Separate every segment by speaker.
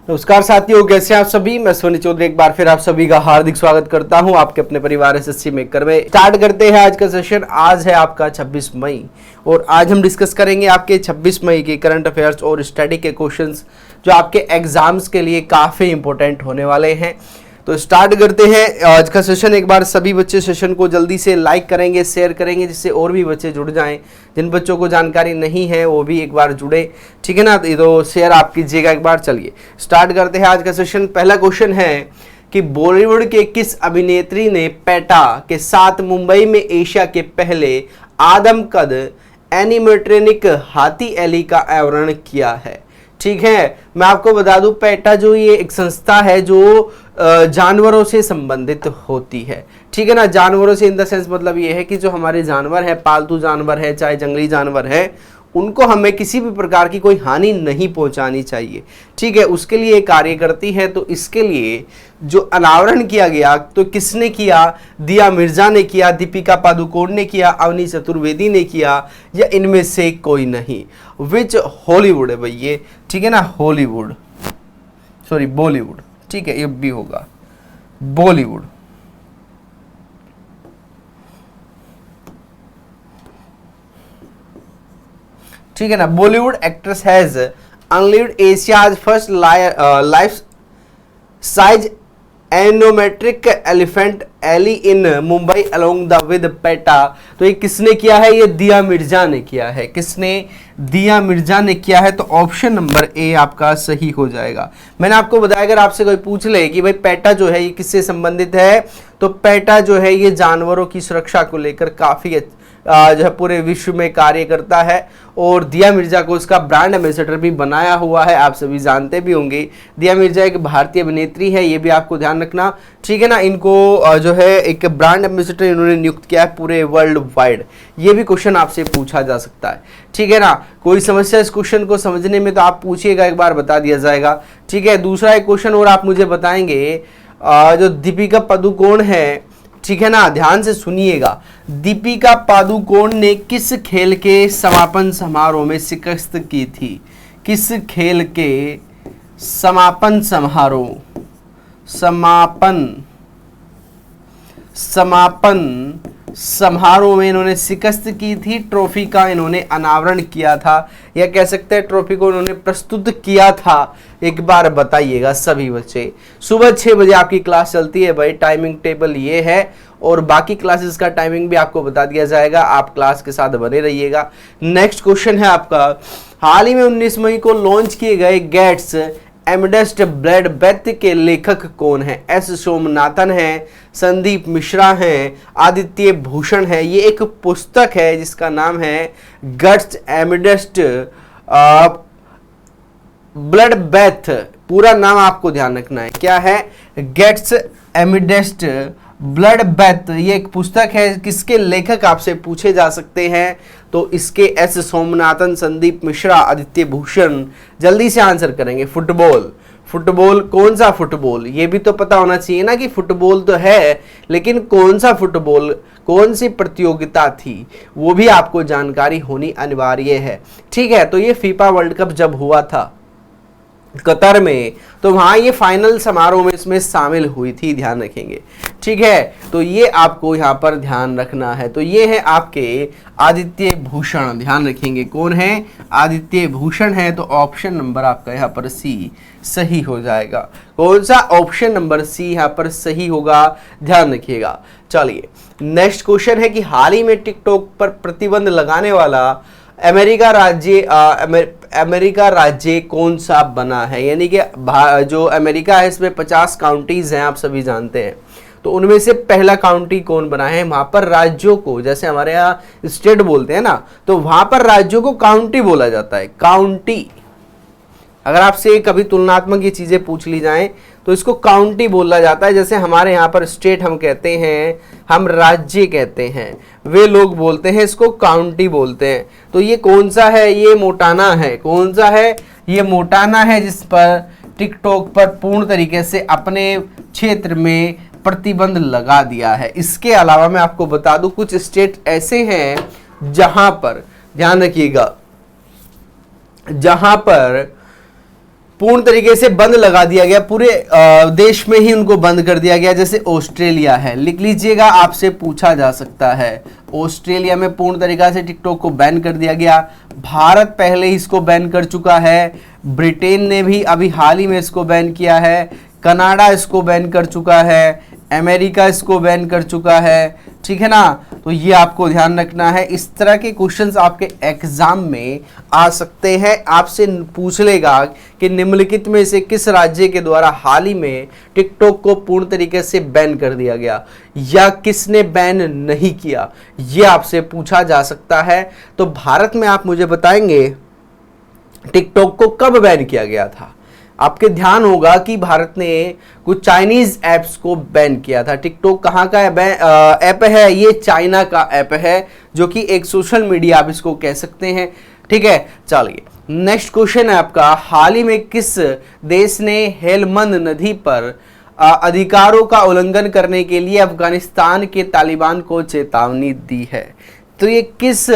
Speaker 1: नमस्कार साथियों, कैसे हैं आप सभी। मैं सोनी चौधरी एक बार फिर आप सभी का हार्दिक स्वागत करता हूं आपके अपने परिवार एसएससी मेकर में। स्टार्ट करते हैं आज का सेशन। आज है आपका 26 मई और आज हम डिस्कस करेंगे आपके 26 मई के करंट अफेयर्स और स्टडी के क्वेश्चंस जो आपके एग्जाम्स के लिए काफ़ी इंपॉर्टेंट होने वाले हैं। तो स्टार्ट करते हैं आज का सेशन। एक बार सभी बच्चे सेशन को जल्दी से लाइक करेंगे, शेयर करेंगे, जिससे और भी बच्चे जुड़ जाएं। जिन बच्चों को जानकारी नहीं है वो भी एक बार जुड़े, ठीक है ना। तो शेयर आप कीजिएगा एक बार। चलिए स्टार्ट करते हैं आज का सेशन। पहला क्वेश्चन है कि बॉलीवुड के किस अभिनेत्री ने पेटा के साथ मुंबई में एशिया के पहले आदमकद एनिमेट्रोनिक हाथी एली का अनावरण किया है। ठीक है, मैं आपको बता दूं पेटा जो ये एक संस्था है जो जानवरों से संबंधित होती है। ठीक है ना, जानवरों से इन द सेंस मतलब ये है कि जो हमारे जानवर है, पालतू जानवर है, चाहे जंगली जानवर है, उनको हमें किसी भी प्रकार की कोई हानि नहीं पहुंचानी चाहिए। ठीक है, उसके लिए कार्य करती है। तो इसके लिए जो अनावरण किया गया तो किसने किया? दिया मिर्जा ने किया, दीपिका पादुकोण ने किया, अवनी चतुर्वेदी ने किया, या इनमें से कोई नहीं। विच हॉलीवुड है भाई ये, ठीक है ना, हॉलीवुड, सॉरी बॉलीवुड, ठीक है, ये भी होगा बॉलीवुड। ठीक है ना, Bollywood actress has unveiled Asia's first life size animatronic elephant Ellie in Mumbai along the with PETA. तो ये किसने किया है? ये दिया मिर्जा ने किया है। किसने? दिया मिर्जा ने किया है। तो ऑप्शन नंबर ए आपका सही हो जाएगा। मैंने आपको बताया अगर आपसे कोई पूछ ले कि भाई पेटा जो है ये किससे संबंधित है, तो पेटा जो है ये जानवरों की सुरक्षा को लेकर काफी जो है पूरे विश्व में कार्य करता है और दिया मिर्जा को उसका ब्रांड एम्बेसडर भी बनाया हुआ है। आप सभी जानते भी होंगे दिया मिर्जा एक भारतीय अभिनेत्री है, ये भी आपको ध्यान रखना। ठीक है ना, इनको जो है एक ब्रांड एम्बेसडर इन्होंने नियुक्त किया है पूरे वर्ल्ड वाइड। ये भी क्वेश्चन आपसे पूछा जा सकता है। ठीक है ना, कोई समस्या इस क्वेश्चन को समझने में तो आप पूछिएगा, एक बार बता दिया जाएगा। ठीक है, दूसरा एक क्वेश्चन और आप मुझे बताएंगे, जो दीपिका पादुकोण है, ठीक है ना, ध्यान से सुनिएगा। दीपिका पादुकोण ने किस खेल के समापन समारोह में शिकस्त की थी? किस खेल के समापन समारोह में इन्होंने शिकस्त की थी? ट्रॉफी का इन्होंने अनावरण किया था, या कह सकते हैं ट्रॉफी को इन्होंने प्रस्तुत किया था। एक बार बताइएगा सभी बच्चे। सुबह 6 बजे आपकी क्लास चलती है भाई, टाइमिंग टेबल ये है और बाकी क्लासेस का टाइमिंग भी आपको बता दिया जाएगा। आप क्लास के साथ बने रहिएगा। नेक्स्ट क्वेश्चन है आपका, हाल ही में 19 मई को लॉन्च किए गए गेट्स एमिडेस्ट ब्लड बेथ के लेखक कौन है? एस सोमनाथन है, संदीप मिश्रा है, आदित्य भूषण है। ये एक पुस्तक है जिसका नाम है गेट्स एमिडेस्ट ब्लड बेथ। पूरा नाम आपको ध्यान रखना है, क्या है? Gates amidst blood bath. ये एक पुस्तक है, किसके लेखक आपसे पूछे जा सकते हैं? तो इसके एस सोमनाथन, संदीप मिश्रा, आदित्य भूषण। जल्दी से आंसर करेंगे। फुटबॉल, फुटबॉल कौन सा फुटबॉल? ये भी तो पता होना चाहिए ना कि फुटबॉल तो है, लेकिन कौन सा फुटबॉल, कौन सी प्रतियोगिता थी, वो भी आपको जानकारी होनी अनिवार्य है। ठीक है, तो ये फीफा वर्ल्ड कप जब हुआ था कतर में, तो वहां ये फाइनल समारोह में इसमें शामिल हुई थी, ध्यान रखेंगे। ठीक है, तो ये आपको यहाँ पर ध्यान रखना है। तो ये है आपके आदित्य भूषण, ध्यान रखेंगे। कौन है? आदित्य भूषण है। तो ऑप्शन नंबर आपका यहाँ पर सी सही हो जाएगा। कौन सा? ऑप्शन नंबर सी यहाँ पर सही होगा, ध्यान रखिएगा। चलिए नेक्स्ट क्वेश्चन है कि हाल ही में टिकटॉक पर प्रतिबंध लगाने वाला अमेरिका राज्य कौन सा बना है? यानी कि जो अमेरिका है इसमें 50 काउंटीज हैं, आप सभी जानते हैं। तो उनमें से पहला काउंटी कौन बना है? वहां पर राज्यों को, जैसे हमारे यहाँ स्टेट बोलते हैं ना, तो वहां पर राज्यों को काउंटी बोला जाता है, काउंटी। अगर आपसे कभी तुलनात्मक ये चीजें पूछ ली जाएं तो इसको काउंटी बोला जाता है। जैसे हमारे यहाँ पर स्टेट हम कहते हैं, हम राज्य कहते हैं, वे लोग बोलते हैं इसको काउंटी बोलते हैं। तो ये कौन सा है? ये मोटाना है। कौन सा है? ये मोटाना है, जिस पर टिकटॉक पर पूर्ण तरीके से अपने क्षेत्र में प्रतिबंध लगा दिया है। इसके अलावा मैं आपको बता दूं कुछ स्टेट ऐसे हैं जहां पर, ध्यान रखिएगा, जहां पर पूर्ण तरीके से बंद लगा दिया गया, पूरे देश में ही उनको बंद कर दिया गया। जैसे ऑस्ट्रेलिया है, लिख लीजिएगा, आपसे पूछा जा सकता है। ऑस्ट्रेलिया में पूर्ण तरीका से टिकटॉक को बैन कर दिया गया। भारत पहले ही इसको बैन कर चुका है। ब्रिटेन ने भी अभी हाल ही में इसको बैन किया है। कनाडा इसको बैन कर चुका है। अमेरिका इसको बैन कर चुका है। ठीक है ना, तो ये आपको ध्यान रखना है। इस तरह के क्वेश्चंस आपके एग्जाम में आ सकते हैं। आपसे पूछ लेगा कि निम्नलिखित में से किस राज्य के द्वारा हाल ही में टिकटॉक को पूर्ण तरीके से बैन कर दिया गया, या किसने बैन नहीं किया, ये आपसे पूछा जा सकता है। तो भारत में आप मुझे बताएंगे टिकटॉक को कब बैन किया गया था। आपके ध्यान होगा कि भारत ने कुछ चाइनीज ऐप्स को बैन किया था। टिकटॉक कहाँ का ऐप है? ये चाइना का ऐप है, जो कि एक सोशल मीडिया आप इसको कह सकते हैं। ठीक है, चलिए नेक्स्ट क्वेश्चन है आपका, हाल ही में किस देश ने हेलमंद नदी पर अधिकारों का उल्लंघन करने के लिए अफगानिस्तान के तालिबान को चेतावनी दी है? तो ये किस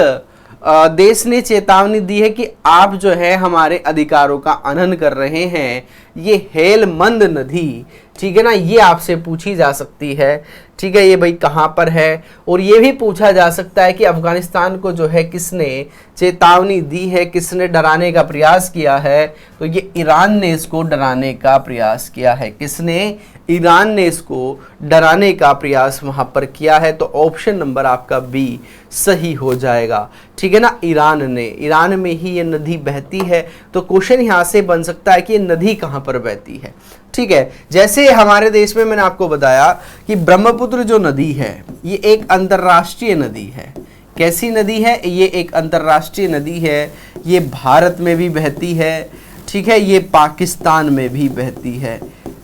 Speaker 1: देश ने चेतावनी दी है कि आप जो है हमारे अधिकारों का हनन कर रहे हैं? ये हेलमंद नदी, ठीक है ना, ये आपसे पूछी जा सकती है। ठीक है, ये भाई कहाँ पर है? और ये भी पूछा जा सकता है कि अफगानिस्तान को जो है किसने चेतावनी दी है, किसने डराने का प्रयास किया है? तो ये ईरान ने इसको डराने का प्रयास किया है। किसने? ईरान ने इसको डराने का प्रयास वहां पर किया है। तो ऑप्शन नंबर आपका बी सही हो जाएगा। ठीक है ना, ईरान ने, ईरान में ही ये नदी बहती है। तो क्वेश्चन यहाँ से बन सकता है कि ये नदी कहाँ पर बहती है। ठीक है, जैसे हमारे देश में मैंने आपको बताया कि ब्रह्मपुत्र जो नदी है ये एक अंतर्राष्ट्रीय नदी है। कैसी नदी है? ये एक अंतर्राष्ट्रीय नदी है। ये भारत में भी बहती है। ठीक है, ये पाकिस्तान में भी बहती है।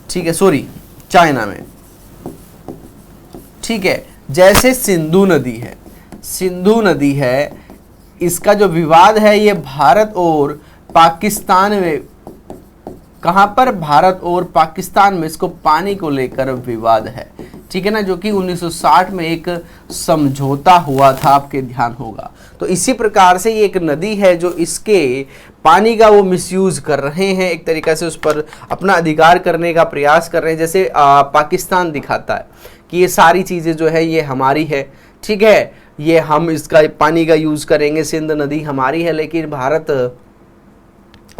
Speaker 1: ठीक है, सॉरी, चाइना में। ठीक है, जैसे सिंधु नदी है, सिंधु नदी है, इसका जो विवाद है ये भारत और पाकिस्तान में, कहां पर? भारत और पाकिस्तान में इसको पानी को लेकर विवाद है। ठीक है ना, जो कि 1960 में एक समझौता हुआ था, आपके ध्यान होगा। तो इसी प्रकार से ये एक नदी है जो इसके पानी का वो मिसयूज कर रहे हैं, एक तरीका से उस पर अपना अधिकार करने का प्रयास कर रहे हैं। जैसे पाकिस्तान दिखाता है कि ये सारी चीज़ें जो है ये हमारी है। ठीक है, ये हम इसका पानी का यूज़ करेंगे, सिंध नदी हमारी है। लेकिन भारत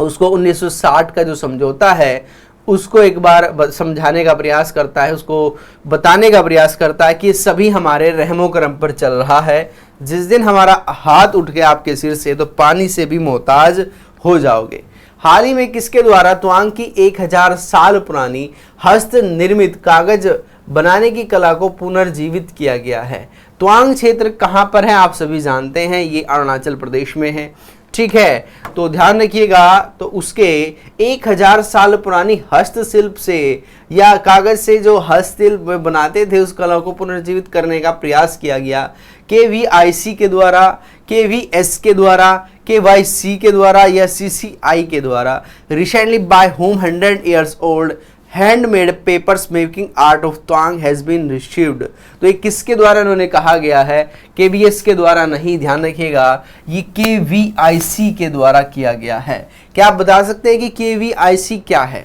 Speaker 1: उसको 1960 का जो समझौता है उसको एक बार समझाने का प्रयास करता है, उसको बताने का प्रयास करता है कि सभी हमारे रहमो करम पर चल रहा है। जिस दिन हमारा हाथ उठ गया आपके सिर से तो पानी से भी मोहताज हो जाओगे। हाल ही में किसके द्वारा त्वांग की 1000 साल पुरानी हस्त निर्मित कागज बनाने की कला को पुनर्जीवित किया गया है? त्वांग क्षेत्र कहाँ पर है? आप सभी जानते हैं, ये अरुणाचल प्रदेश में है। ठीक है, तो ध्यान रखिएगा। तो उसके 1000 साल पुरानी हस्तशिल्प से या कागज से जो हस्तशिल्प बनाते थे उस कला को पुनर्जीवित करने का प्रयास किया गया। KVIC के द्वारा, KVS के द्वारा, KYC के द्वारा या CCI के द्वारा। Recently by home 100 years old handmade papers making art of Tawang has been received. तो ये किसके द्वारा उन्होंने कहा गया है? KBS के द्वारा नहीं, ध्यान रखिएगा, ये KVIC के द्वारा किया गया है। क्या आप बता सकते हैं कि KVIC क्या है?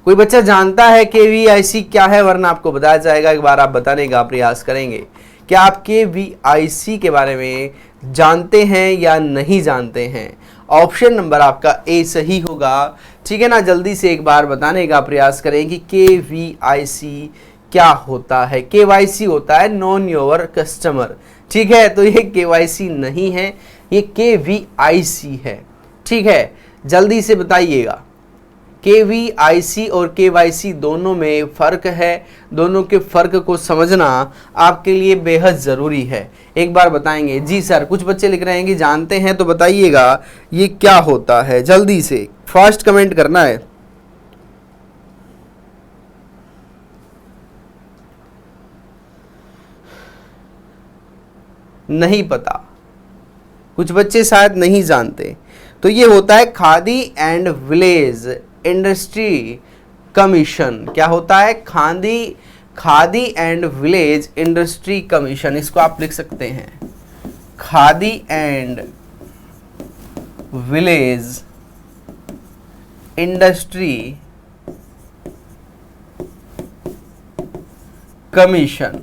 Speaker 1: कोई बच्चा जानता है KVIC क्या है? वरना आपको बताया जाएगा, एक बार आप बताने का प्रयास करेंगे। क्या आप KVIC के बारे में जानते हैं या नहीं जानते हैं? ऑप्शन नंबर आपका ए सही होगा। ठीक है ना, जल्दी से एक बार बताने का प्रयास करें कि KVIC क्या होता है। KYC होता है नॉन योर कस्टमर। ठीक है, तो ये KYC नहीं है, ये KVIC है। ठीक है, जल्दी से बताइएगा। KVIC और KYC दोनों में फ़र्क है। दोनों के फ़र्क को समझना आपके लिए बेहद ज़रूरी है। एक बार बताएंगे? जी सर, कुछ बच्चे लिख रहे हैं कि जानते हैं, तो बताइएगा ये क्या होता है। जल्दी से फास्ट कमेंट करना है। नहीं पता, कुछ बच्चे शायद नहीं जानते। तो ये होता है khadi and village industry commission. क्या होता है? Khadi and village industry commission. इसको आप लिख सकते हैं khadi and village industry commission,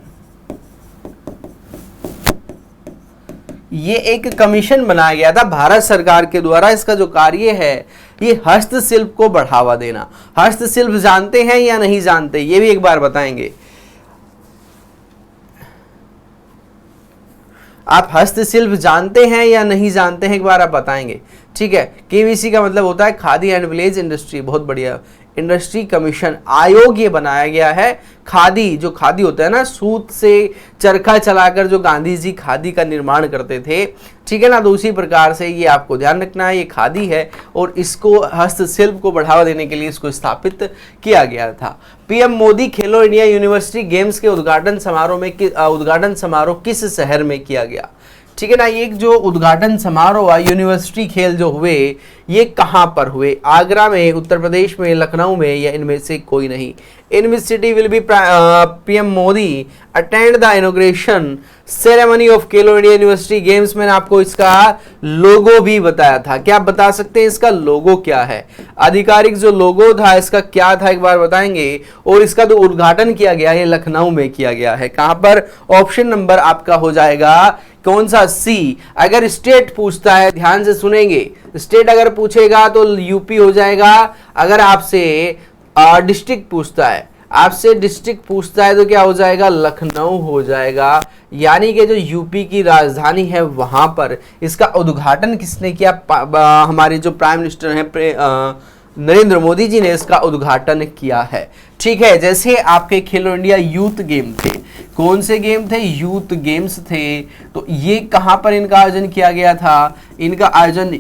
Speaker 1: ये एक कमीशन बनाया गया था भारत सरकार के द्वारा। इसका जो कार्य है ये हस्तशिल्प को बढ़ावा देना। हस्तशिल्प जानते हैं या नहीं जानते, ये भी एक बार बताएंगे। आप हस्तशिल्प जानते हैं या नहीं जानते हैं, एक बार आप बताएंगे। ठीक है, केवीसी का मतलब होता है खादी एंड विलेज इंडस्ट्री। बहुत बढ़िया। इंडस्ट्री कमीशन आयोग ये बनाया गया है। खादी, जो खादी होता है ना, सूत से चरखा चलाकर जो गांधी जी खादी का निर्माण करते थे, ठीक है ना, तो उसी प्रकार से ये आपको ध्यान रखना है, ये खादी है और इसको हस्तशिल्प को बढ़ावा देने के लिए इसको स्थापित किया गया था। पीएम मोदी खेलो इंडिया यूनिवर्सिटी गेम्स के उद्घाटन समारोह किस शहर में किया गया? ठीक है ना, एक जो उद्घाटन समारोह यूनिवर्सिटी खेल जो हुए, ये कहां पर हुए? आगरा में, उत्तर प्रदेश में, लखनऊ में, या इनमें से कोई नहीं? In which city will be PM Modi attend the inauguration ceremony of Khelo India university games. मैंने आपको इसका लोगो भी बताया था। क्या आप बता सकते हैं इसका लोगो क्या है? आधिकारिक जो लोगो था इसका क्या था, एक बार बताएंगे। और इसका जो उद्घाटन किया गया है लखनऊ में किया गया है। कहां पर? ऑप्शन नंबर आपका हो जाएगा कौन सा? सी। अगर स्टेट पूछता है, ध्यान से सुनेंगे, स्टेट अगर पूछेगा तो यूपी हो जाएगा। अगर आपसे डिस्ट्रिक्ट पूछता है, तो क्या हो जाएगा? लखनऊ हो जाएगा। यानी कि जो यूपी की राजधानी है वहां पर इसका उद्घाटन किसने किया? हमारे जो प्राइम मिनिस्टर हैं नरेंद्र मोदी जी ने इसका उद्घाटन किया है। ठीक है, जैसे आपके खेलो इंडिया यूथ गेम थे, कौन से गेम थे? यूथ गेम्स थे। तो ये कहां पर इनका आयोजन किया गया था? इनका आयोजन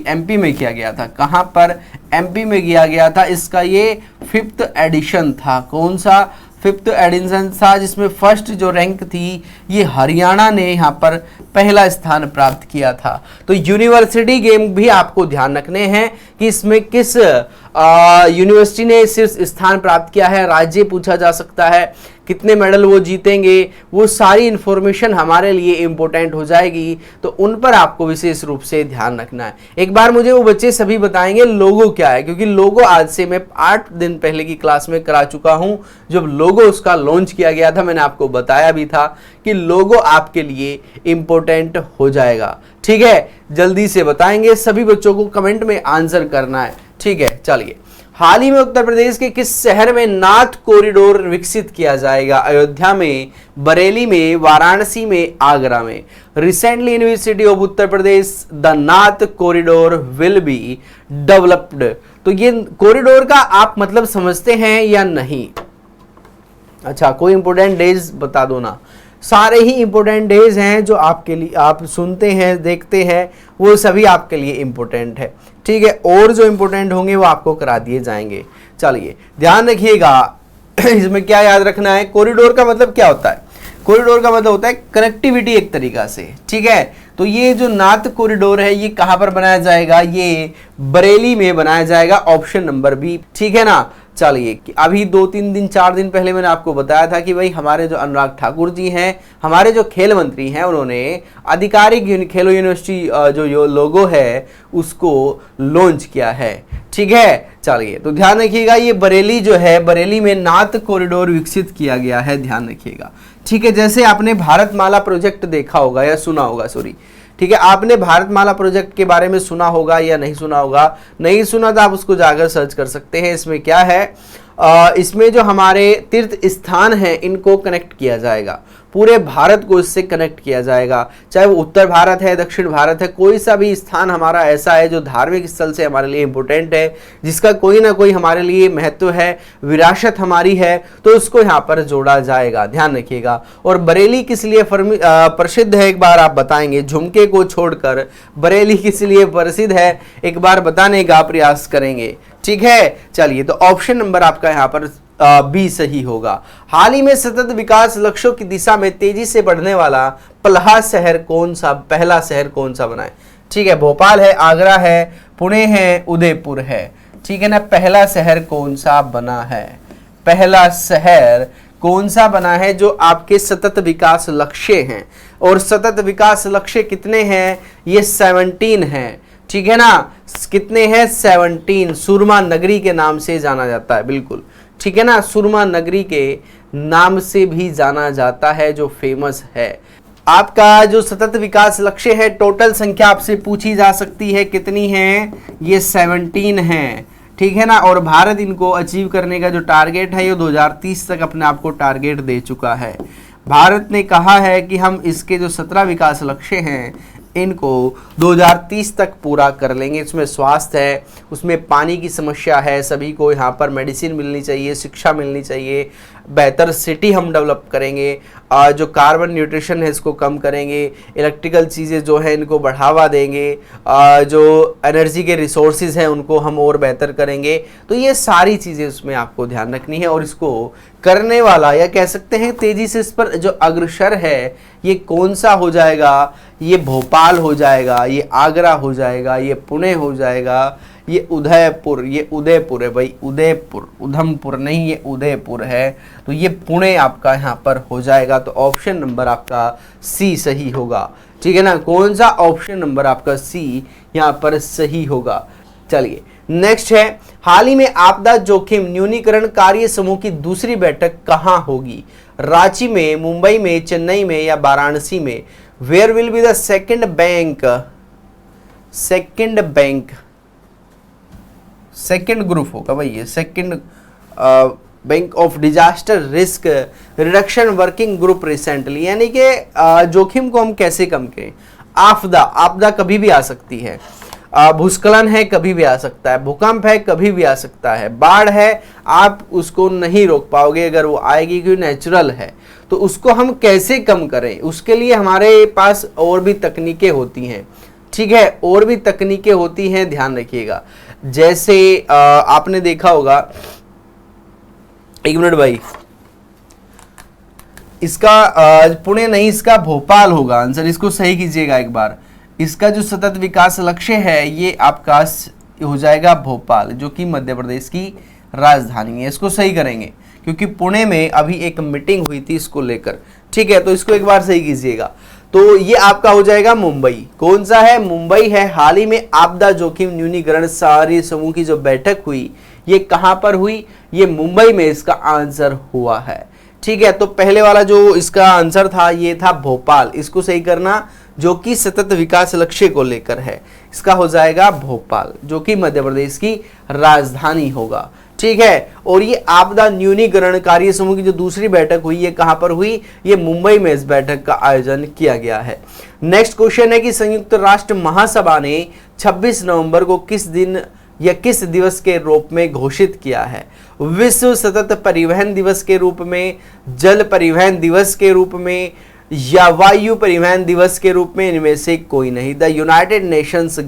Speaker 1: एमपी में किया गया था। कहां पर? एमपी में किया गया था। इसका ये 5th एडिशन था। कौन सा? 5th एडिशन था, जिसमें फर्स्ट जो रैंक थी ये हरियाणा ने यहाँ पर पहला स्थान प्राप्त किया था। तो यूनिवर्सिटी गेम भी आपको ध्यान रखने हैं कि इसमें किस यूनिवर्सिटी ने शीर्ष स्थान प्राप्त किया है। राज्य पूछा जा सकता है, कितने मेडल वो जीतेंगे, वो सारी इंफॉर्मेशन हमारे लिए इंपॉर्टेंट हो जाएगी। तो उन पर आपको विशेष रूप से ध्यान रखना है। एक बार मुझे वो बच्चे सभी बताएंगे लोगो क्या है, क्योंकि लोगो आज से मैं 8 दिन पहले की क्लास में करा चुका हूं। जब लोगो उसका लॉन्च किया गया था मैंने आपको बताया भी था कि लोगो आपके लिए इंपॉर्टेंट हो जाएगा। ठीक है, जल्दी से बताएंगे, सभी बच्चों को कमेंट में आंसर करना है। ठीक है, चलिए। हाल ही में उत्तर प्रदेश के किस शहर में नाथ कॉरिडोर विकसित किया जाएगा? अयोध्या में, बरेली में, वाराणसी में, आगरा में? Recently in which city of Uttar Pradesh the Nath corridor will be developed. तो ये कॉरिडोर का आप मतलब समझते हैं या नहीं? अच्छा, कोई इंपोर्टेंट डेज बता दो ना। सारे ही इंपोर्टेंट डेज हैं जो आपके लिए आप सुनते हैं, देखते हैं, वो सभी आपके लिए इंपोर्टेंट है। ठीक है, और जो इंपोर्टेंट होंगे वो आपको करा दिए जाएंगे। चलिए, ध्यान रखिएगा, इसमें क्या याद रखना है? कॉरिडोर का मतलब क्या होता है? कॉरिडोर का मतलब होता है कनेक्टिविटी एक तरीका से। ठीक है, तो ये जो नाथ कॉरिडोर है ये कहां पर बनाया जाएगा? ये बरेली में बनाया जाएगा। Option number B. ठीक है ना। चलिए, अभी 2-3 दिन 4 दिन पहले मैंने आपको बताया था कि भाई हमारे जो अनुराग ठाकुर जी हैं, हमारे जो खेल मंत्री हैं, उन्होंने आधिकारिक खेलो यूनिवर्सिटी जो लोगो है उसको लॉन्च किया है। ठीक है, चलिए, तो ध्यान रखिएगा, ये बरेली जो है, बरेली में नाथ कॉरिडोर विकसित किया गया है, ध्यान रखिएगा। ठीक है, जैसे आपने भारतमाला प्रोजेक्ट देखा होगा या सुना होगा, ठीक है, आपने भारतमाला प्रोजेक्ट के बारे में सुना होगा या नहीं सुना होगा? नहीं सुना तो आप उसको जाकर सर्च कर सकते हैं। इसमें क्या है, इसमें जो हमारे तीर्थ स्थान हैं इनको कनेक्ट किया जाएगा, पूरे भारत को इससे कनेक्ट किया जाएगा। चाहे वो उत्तर भारत है, दक्षिण भारत है, कोई सा भी स्थान हमारा ऐसा है जो धार्मिक स्थल से हमारे लिए इम्पोर्टेंट है, जिसका कोई ना कोई हमारे लिए महत्व है, विरासत हमारी है, तो उसको यहाँ पर जोड़ा जाएगा, ध्यान रखिएगा। और बरेली किस लिए प्रसिद्ध है, एक बार आप बताएंगे? झुमके को छोड़कर बरेली किस लिए प्रसिद्ध है, एक बार बताने का प्रयास करेंगे। ठीक है, चलिए, तो ऑप्शन नंबर आपका यहाँ पर बी सही होगा। हाल ही में सतत विकास लक्ष्यों की दिशा में तेजी से बढ़ने वाला पहला शहर कौन सा बना है? ठीक है, भोपाल है, आगरा है, पुणे है, उदयपुर है। ठीक है ना, पहला शहर कौन सा बना है? पहला शहर कौन सा बना है जो आपके सतत विकास लक्ष्य हैं? और सतत विकास लक्ष्य कितने हैं? ये 17 हैं। ठीक है ना। कितने हैं 17, सुरमा नगरी के नाम से जाना जाता है, बिल्कुल ठीक है ना, सुरमा नगरी के नाम से भी जाना जाता है, जो फेमस है। आपका जो सतत विकास लक्ष्य है, टोटल संख्या आपसे पूछी जा सकती है, कितनी है, ये 17 है, ठीक है ना। और भारत इनको अचीव करने का जो टारगेट है, ये 2030 तक अपने आप को टारगेट दे चुका है। भारत ने कहा है कि हम इसके जो 17 विकास लक्ष्य हैं इनको 2030 तक पूरा कर लेंगे। इसमें स्वास्थ्य है, उसमें पानी की समस्या है, सभी को यहाँ पर मेडिसिन मिलनी चाहिए, शिक्षा मिलनी चाहिए, बेहतर सिटी हम डेवलप करेंगे, जो कार्बन न्यूट्रिशन है इसको कम करेंगे, इलेक्ट्रिकल चीज़ें जो है इनको बढ़ावा देंगे, जो एनर्जी के रिसोर्सेज हैं उनको हम और बेहतर करेंगे। तो ये सारी चीज़ें उसमें आपको ध्यान रखनी है, और इसको करने वाला या कह सकते हैं तेजी से इस पर जो अग्रसर है ये कौन सा हो जाएगा, ये भोपाल हो जाएगा, ये आगरा हो जाएगा, ये पुणे हो जाएगा, ये उदयपुर, ये उदयपुर है भाई, उदयपुर, उधमपुर नहीं, ये उदयपुर है, तो ये पुणे आपका यहाँ पर हो जाएगा। तो ऑप्शन नंबर आपका सी सही होगा, ठीक है ना। कौन सा, ऑप्शन नंबर आपका सी यहाँ पर सही होगा। चलिए नेक्स्ट है, हाल ही में आपदा जोखिम न्यूनीकरण कार्य समूह की दूसरी बैठक कहाँ होगी? रांची में, मुंबई में, चेन्नई में या वाराणसी में? Where will be the second group होगा भाई, ये second bank of disaster risk reduction working group recently, यानी कि जोखिम को हम कैसे कम करें। आपदा कभी भी आ सकती है, भूस्खलन है कभी भी आ सकता है, भूकंप है कभी भी आ सकता है, बाढ़ है आप उसको नहीं रोक पाओगे अगर वो आएगी, क्योंकि नेचुरल है। तो उसको हम कैसे कम करें, उसके लिए हमारे पास और भी तकनीकें होती हैं, ठीक है, और भी तकनीकें होती हैं, ध्यान रखिएगा। जैसे आपने देखा होगा, एक मिनट भाई, इसका पुणे नहीं, इसका भोपाल होगा आंसर, इसको सही कीजिएगा एक बार। इसका जो सतत विकास लक्ष्य है ये आपका हो जाएगा भोपाल, जो कि मध्य प्रदेश की राजधानी है। इसको सही करेंगे क्योंकि पुणे में अभी एक मीटिंग हुई थी इसको लेकर, ठीक है, तो इसको एक बार सही कीजिएगा। तो ये आपका हो जाएगा मुंबई। कौन सा है? मुंबई है। हाल ही में आपदा जोखिम न्यूनीकरण कार्य समूह की जो बैठक हुई ये कहां पर हुई? ये मुंबई में इसका आंसर हुआ है, ठीक है। तो पहले वाला जो इसका आंसर था ये था भोपाल, इसको सही करना, जो कि सतत विकास लक्ष्य को लेकर है। इसका हो जाएगा भोपाल, जो कि मध्य प्रदेश की राजधानी होगा, ठीक है। और ये आपदा न्यूनीकरण कार्य समूह की जो दूसरी बैठक हुई ये कहां पर हुई? ये मुंबई में इस बैठक का आयोजन किया गया है। नेक्स्ट क्वेश्चन है कि संयुक्त राष्ट्र महासभा ने 26 नवंबर को किस दिन या किस दिवस के रूप में घोषित किया है? विश्व सतत परिवहन दिवस के रूप में, जल परिवहन दिवस के रूप में, या वायु परिवहन दिवस के रूप में? इनमें से कोई नहीं। The United Nations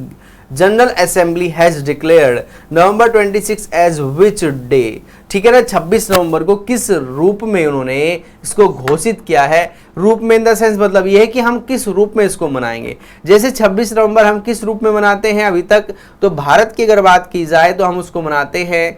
Speaker 1: General Assembly has declared November 26 as which day, ठीक है ना। 26 नवंबर को किस रूप में उन्होंने इसको घोषित किया है? रूप में इन द सेंस मतलब ये है कि हम किस रूप में इसको मनाएंगे। जैसे 26 नवंबर हम किस रूप में मनाते हैं अभी तक, तो भारत की अगर बात की जाए तो हम उसको मनाते हैं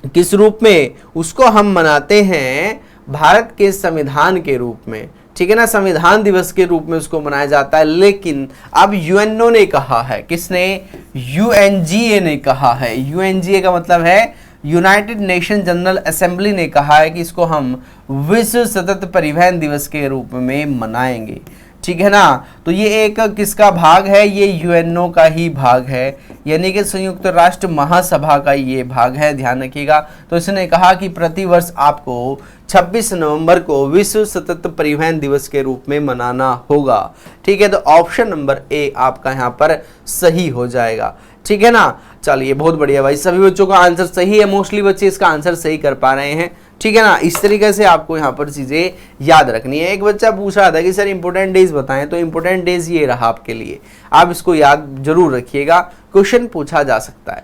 Speaker 1: किस रूप में? उसको हम मनाते हैं भारत के संविधान के रूप में, ठीक है ना। संविधान दिवस के रूप में उसको मनाया जाता है। लेकिन अब यूएनओ ने कहा है, किसने? यूएनजीए ने कहा है। यूएनजीए का मतलब है यूनाइटेड नेशन जनरल असेंबली ने कहा है कि इसको हम विश्व सतत परिवहन दिवस के रूप में मनाएंगे, ठीक है ना। तो ये एक किसका भाग है? ये यूएनओ का ही भाग है, यानी कि संयुक्त राष्ट्र महासभा का ये भाग है, ध्यान रखिएगा। तो इसने कहा कि प्रतिवर्ष आपको 26 नवंबर को विश्व सतत परिवहन दिवस के रूप में मनाना होगा, ठीक है। तो ऑप्शन नंबर ए आपका यहाँ पर सही हो जाएगा, ठीक है ना। चलिए बहुत बढ़िया भाई, सभी बच्चों का आंसर सही है, मोस्टली बच्चे इसका आंसर सही कर पा रहे हैं, ठीक है ना। इस तरीके से आपको यहाँ पर चीजें याद रखनी है। एक बच्चा पूछ रहा था कि सर इंपोर्टेंट डेज बताएं, तो इंपोर्टेंट डेज ये रहा आपके लिए, आप इसको याद जरूर रखिएगा, क्वेश्चन पूछा जा सकता है,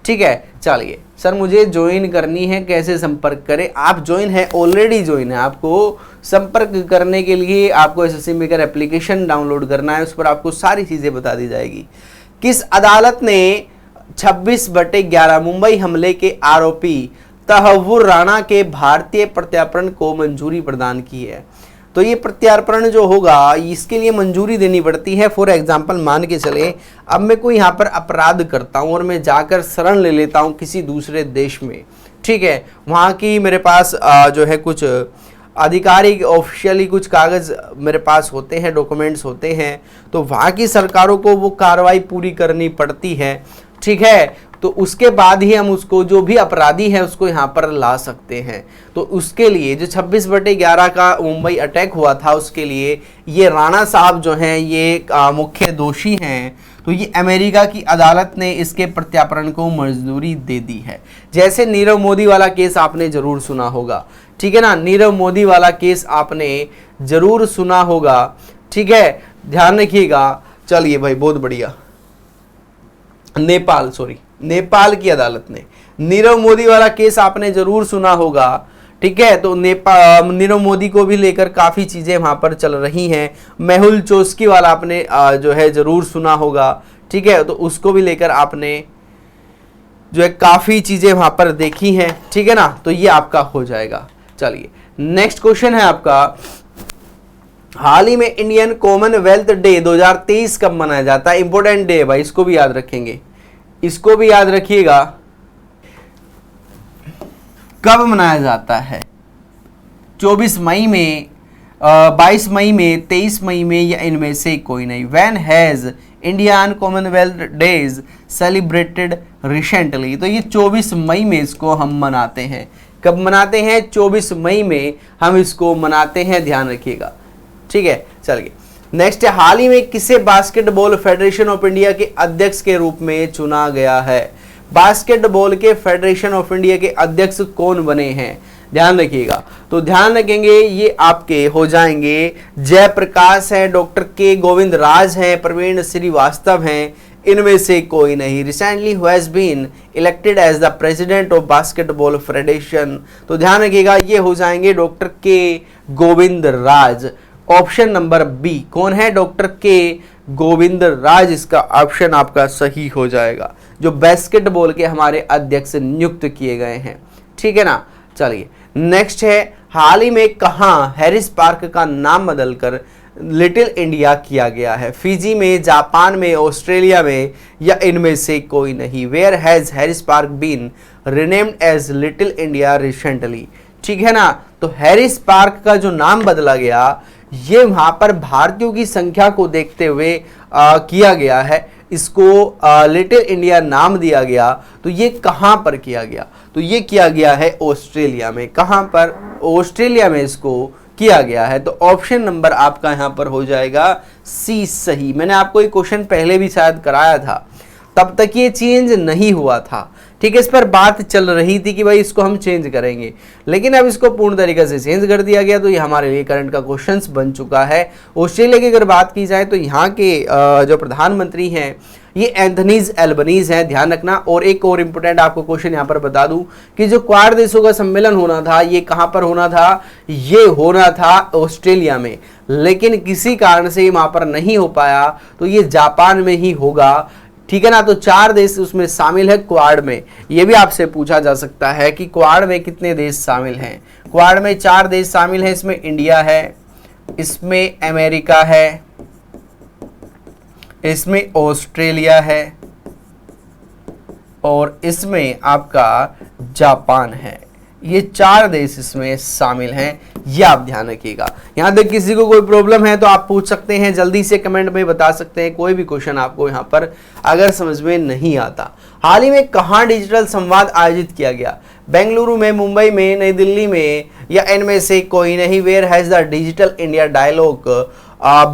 Speaker 1: ठीक है। चलिए सर मुझे ज्वाइन करनी है, कैसे संपर्क करें? आप ज्वाइन है, ऑलरेडी ज्वाइन है, आपको संपर्क करने के लिए आपको एसएससी मेकर एप्लीकेशन डाउनलोड करना है, उस पर आपको सारी चीजें बता दी जाएगी। किस अदालत ने 26/11 मुंबई हमले के आरोपी तहव्वुर राणा के भारतीय प्रत्यार्पण को मंजूरी प्रदान की है? तो ये प्रत्यार्पण जो होगा इसके लिए मंजूरी देनी पड़ती है। फॉर एग्जाम्पल मान के चले अब मैं कोई यहाँ पर अपराध करता हूँ और मैं जाकर शरण ले लेता हूँ किसी दूसरे देश में, ठीक है, वहाँ की मेरे पास जो है कुछ आधिकारिक ऑफिशियली कुछ कागज़ मेरे पास होते हैं, डॉक्यूमेंट्स होते हैं, तो वहाँ की सरकारों को वो कार्रवाई पूरी करनी पड़ती है, ठीक है। तो उसके बाद ही हम उसको जो भी अपराधी है उसको यहाँ पर ला सकते हैं। तो उसके लिए जो 26/11 का मुंबई अटैक हुआ था उसके लिए ये राणा साहब जो हैं ये मुख्य दोषी हैं। तो ये अमेरिका की अदालत ने इसके प्रत्यार्पण को मंजूरी दे दी है। जैसे नीरव मोदी वाला केस आपने जरूर सुना होगा, ठीक है ना, नीरव मोदी वाला केस आपने जरूर सुना होगा, ठीक है, ध्यान रखिएगा। चलिए भाई बहुत बढ़िया। नेपाल की अदालत ने नीरव मोदी वाला केस आपने जरूर सुना होगा, ठीक है। तो नीरव मोदी को भी लेकर काफ़ी चीज़ें वहाँ पर चल रही हैं। मेहुल चोस्की वाला आपने जो है ज़रूर सुना होगा, ठीक है, तो उसको भी लेकर आपने जो है काफ़ी चीज़ें वहाँ पर देखी हैं, ठीक है ना। तो ये आपका हो जाएगा। चलिए नेक्स्ट क्वेश्चन है आपका, हाल ही में इंडियन कॉमनवेल्थ डे 2023 कब मनाया जाता है? इंपॉर्टेंट डे है भाई, इसको भी याद रखेंगे, इसको भी याद रखिएगा। कब मनाया जाता है? 24 मई में, 22 मई में, 23 मई में, या इनमें से कोई नहीं। When has Indian Commonwealth days celebrated recently? तो ये 24 मई में इसको हम मनाते हैं। कब मनाते हैं? 24 मई में हम इसको मनाते हैं, ध्यान रखिएगा, ठीक है। चलिए नेक्स्ट है, हाल ही में किसे बास्केटबॉल फेडरेशन ऑफ इंडिया के अध्यक्ष के रूप में चुना गया है? बास्केटबॉल के फेडरेशन ऑफ इंडिया के अध्यक्ष कौन बने हैं? ध्यान रखिएगा। तो ध्यान रखेंगे ये आपके हो जाएंगे जयप्रकाश है, डॉक्टर के गोविंद राज हैं, प्रवीण श्रीवास्तव हैं, इनमें से कोई नहीं। Recently who has been elected as the president of basketball federation? तो ध्यान रखिएगा ये हो जाएंगे doctor K Govind Raj. Option number B कौन है? डॉक्टर के गोविंद राज इसका ऑप्शन आपका सही हो जाएगा, जो बास्केटबॉल के हमारे अध्यक्ष नियुक्त किए गए हैं, ठीक है ना। चलिए नेक्स्ट है, हाल ही में कहाँ हैरिस पार्क का नाम बदलकर लिटिल इंडिया किया गया है? फिजी में, जापान में, ऑस्ट्रेलिया में, या इनमें से कोई नहीं। Where has Harris Park been renamed as Little India recently? ठीक है ना। तो हैरिस पार्क का जो नाम बदला गया ये वहां पर भारतीयों की संख्या को देखते हुए किया गया है, इसको लिटिल इंडिया नाम दिया गया। तो ये कहां पर किया गया? तो ये किया गया है ऑस्ट्रेलिया में। कहां पर? ऑस्ट्रेलिया में इसको किया गया है। तो ऑप्शन नंबर आपका यहां पर हो जाएगा सी सही। मैंने आपको ये क्वेश्चन पहले भी शायद कराया था, तब तक ये चेंज नहीं हुआ था, ठीक है। इस पर बात चल रही थी कि भाई इसको हम चेंज करेंगे, लेकिन अब इसको पूर्ण तरीके से चेंज कर दिया गया। तो ये हमारे लिए करंट का क्वेश्चंस बन चुका है। ऑस्ट्रेलिया की अगर बात की जाए तो यहाँ के जो प्रधानमंत्री हैं ये एंथनीज एल्बनीज हैं, ध्यान रखना। और एक और इम्पोर्टेंट आपको क्वेश्चन यहाँ पर बता दूं कि जो क्वाड देशों का सम्मेलन होना था ये कहाँ पर होना था? ये होना था ऑस्ट्रेलिया में, लेकिन किसी कारण से वहाँ पर नहीं हो पाया, तो ये जापान में ही होगा, ठीक है ना। तो 4 देश उसमें शामिल है क्वाड में। ये भी आपसे पूछा जा सकता है कि क्वाड में कितने देश शामिल हैं? क्वाड में 4 देश शामिल हैं। इसमें इंडिया है, इसमें अमेरिका है, इसमें ऑस्ट्रेलिया है, और इसमें आपका जापान है। ये 4 देश इसमें शामिल हैं, ये आप ध्यान रखिएगा। यहाँ तक किसी को कोई प्रॉब्लम है तो आप पूछ सकते हैं, जल्दी से कमेंट में बता सकते हैं कोई भी क्वेश्चन आपको यहाँ पर अगर समझ में नहीं आता। हाल ही में कहाँ डिजिटल संवाद आयोजित किया गया? बेंगलुरु में, मुंबई में, नई दिल्ली में, या इनमें से कोई नहीं। Where has the Digital India dialogue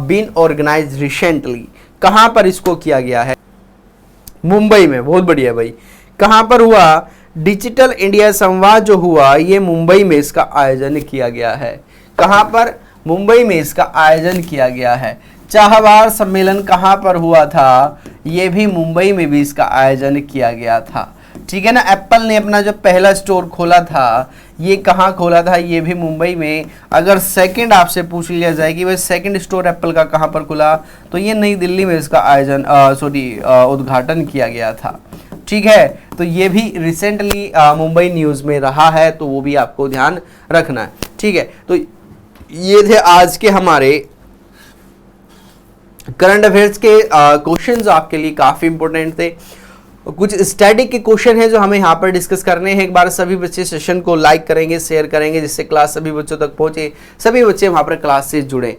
Speaker 1: been organised recently? कहाँ पर इसको किया गया है? मुंबई में। बहुत बढ़िया भाई। कहाँ पर हुआ? डिजिटल इंडिया संवाद जो हुआ ये मुंबई में इसका आयोजन किया गया है। कहां पर? मुंबई में इसका आयोजन किया गया है। चाहवार सम्मेलन कहां पर हुआ था? ये भी मुंबई में भी इसका आयोजन किया गया था, ठीक है ना। एप्पल ने अपना जो पहला स्टोर खोला था ये कहां खोला था? ये भी मुंबई में। अगर सेकंड आपसे पूछ लिया जाए कि वह सेकंड स्टोर एप्पल का कहां पर खुला, तो ये नई दिल्ली में इसका आयोजन उद्घाटन किया गया था, ठीक है। तो ये भी रिसेंटली मुंबई न्यूज़ में रहा है, तो वो भी आपको ध्यान रखना है, ठीक है। तो ये थे आज के हमारे करंट अफेयर्स के क्वेश्चंस आपके लिए काफी इंपॉर्टेंट थे। कुछ स्टैटिक के क्वेश्चन हैं जो हमें यहाँ पर डिस्कस करने हैं। एक बार सभी बच्चे सेशन को लाइक करेंगे, शेयर करेंगे, जिससे क्लास सभी बच्चों तक पहुंचे, सभी बच्चे वहां पर क्लास से जुड़े।